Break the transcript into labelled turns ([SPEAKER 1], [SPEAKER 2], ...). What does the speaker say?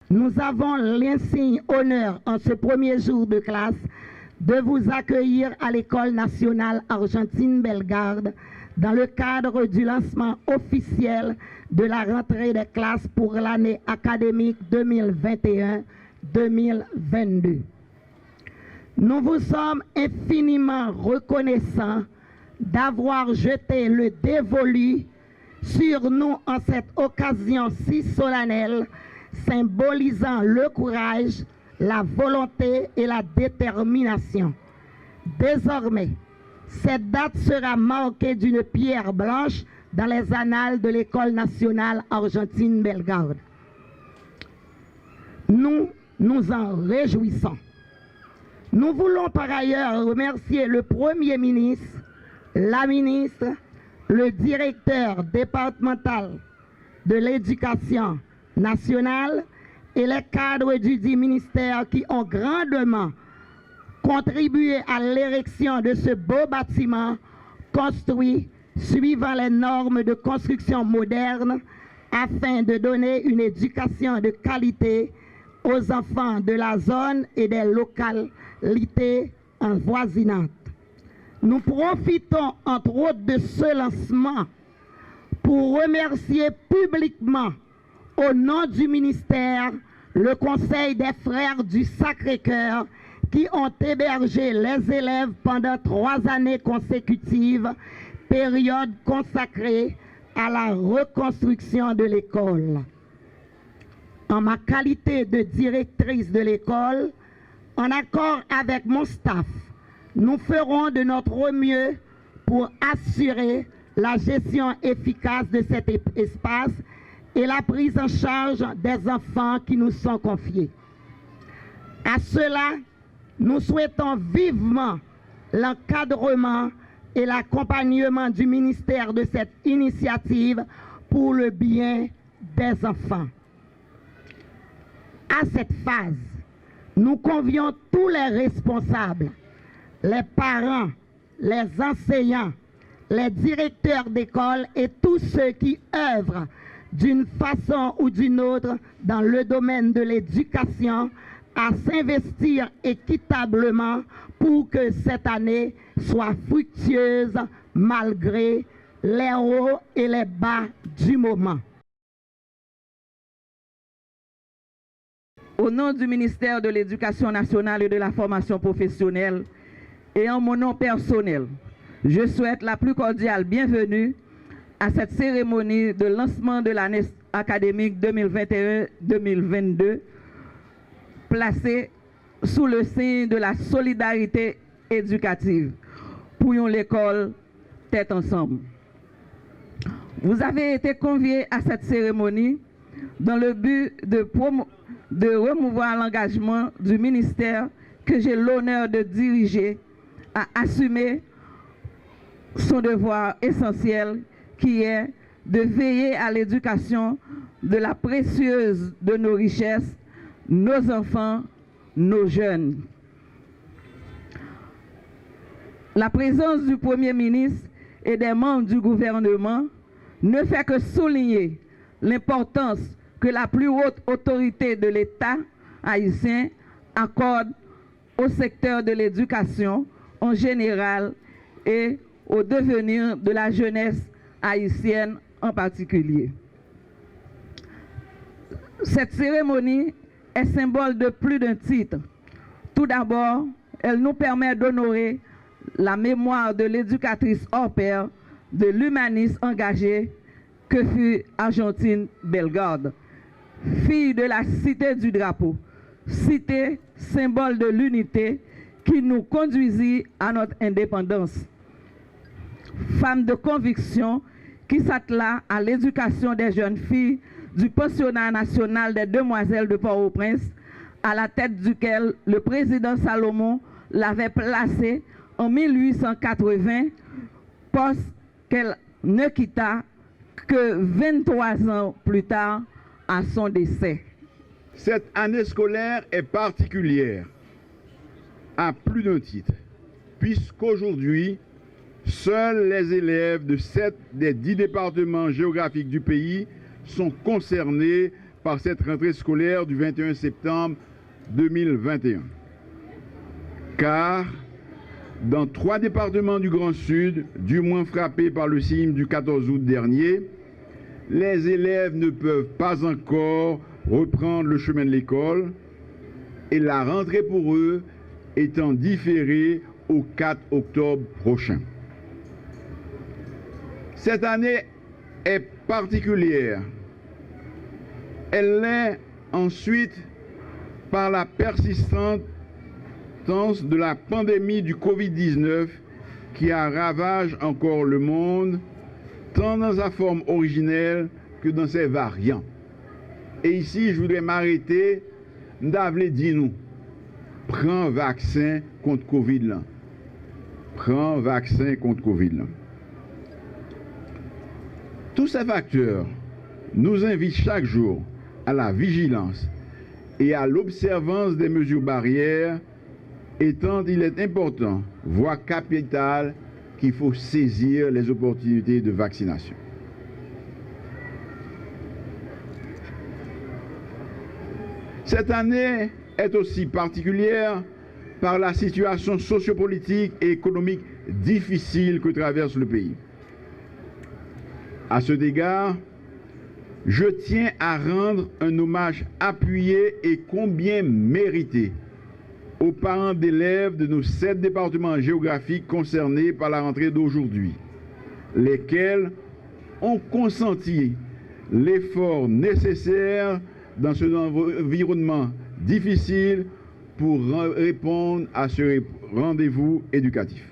[SPEAKER 1] nous avons l'insigne honneur en ce premier jour de classe de vous accueillir à l'École nationale Argentine Bellegarde dans le cadre du lancement officiel de la rentrée des classes pour l'année académique 2021-2022. Nous vous sommes infiniment reconnaissants d'avoir jeté le dévolu sur nous en cette occasion si solennelle, symbolisant le courage, la volonté et la détermination. Désormais, cette date sera marquée d'une pierre blanche dans les annales de l'École nationale Argentine Bellegarde. Nous nous en réjouissons. Nous voulons par ailleurs remercier le Premier ministre, la ministre, le directeur départemental de l'Éducation nationale et les cadres du dit ministère qui ont grandement contribué à l'érection de ce beau bâtiment construit suivant les normes de construction moderne afin de donner une éducation de qualité aux enfants de la zone et des localités envoisinantes. Nous profitons entre autres de ce lancement pour remercier publiquement au nom du ministère le Conseil des Frères du Sacré-Cœur qui ont hébergé les élèves pendant 3 années consécutives, période consacrée à la reconstruction de l'école. En ma qualité de directrice de l'école, en accord avec mon staff, nous ferons de notre mieux pour assurer la gestion efficace de cet espace et la prise en charge des enfants qui nous sont confiés. À cela, nous souhaitons vivement l'encadrement et l'accompagnement du ministère de cette initiative pour le bien des enfants. À cette phase, nous convions tous les responsables, les parents, les enseignants, les directeurs d'école et tous ceux qui œuvrent d'une façon ou d'une autre dans le domaine de l'éducation à s'investir équitablement pour que cette année soit fructueuse malgré les hauts et les bas du moment.
[SPEAKER 2] Au nom du ministère de l'Éducation nationale et de la formation professionnelle et en mon nom personnel, je souhaite la plus cordiale bienvenue à cette cérémonie de lancement de l'année académique 2021-2022 placée sous le signe de la solidarité éducative pour l'école tête ensemble. Vous avez été conviés à cette cérémonie dans le but de promouvoir l'engagement du ministère que j'ai l'honneur de diriger à assumer son devoir essentiel qui est de veiller à l'éducation de la précieuse de nos richesses, nos enfants, nos jeunes. La présence du Premier ministre et des membres du gouvernement ne fait que souligner l'importance que la plus haute autorité de l'État haïtien accorde au secteur de l'éducation en général et au devenir de la jeunesse haïtienne en particulier. Cette cérémonie est symbole de plus d'un titre. Tout d'abord, elle nous permet d'honorer la mémoire de l'éducatrice hors pair, de l'humaniste engagée que fut Argentine Bellegarde, fille de la cité du drapeau, cité symbole de l'unité qui nous conduisit à notre indépendance. Femme de conviction qui s'attela à l'éducation des jeunes filles du pensionnat national des Demoiselles de Port-au-Prince, à la tête duquel le président Salomon l'avait placée en 1880, poste qu'elle ne quitta que 23 ans plus tard à son décès.
[SPEAKER 3] Cette année scolaire est particulière à plus d'un titre, puisqu'aujourd'hui, seuls les élèves de 7 des 10 départements géographiques du pays sont concernés par cette rentrée scolaire du 21 septembre 2021. Car dans 3 départements du Grand Sud, du moins frappés par le séisme du 14 août dernier, les élèves ne peuvent pas encore reprendre le chemin de l'école et la rentrée pour eux étant différée au 4 octobre prochain. Cette année est particulière. Elle l'est ensuite par la persistance de la pandémie du Covid-19 qui ravage encore le monde, tant dans sa forme originelle que dans ses variants. Et ici, je voudrais m'arrêter, m'davler dire nous, prends vaccin contre Covid là. Prends vaccin contre Covid là. Tous ces facteurs nous invitent chaque jour à la vigilance et à l'observance des mesures barrières, étant il est important, voire capital, qu'il faut saisir les opportunités de vaccination. Cette année est aussi particulière par la situation sociopolitique et économique difficile que traverse le pays. À cet égard, je tiens à rendre un hommage appuyé et combien mérité aux parents d'élèves de nos 7 départements géographiques concernés par la rentrée d'aujourd'hui, lesquels ont consenti l'effort nécessaire dans ce environnement difficile pour répondre à ce rendez-vous éducatif.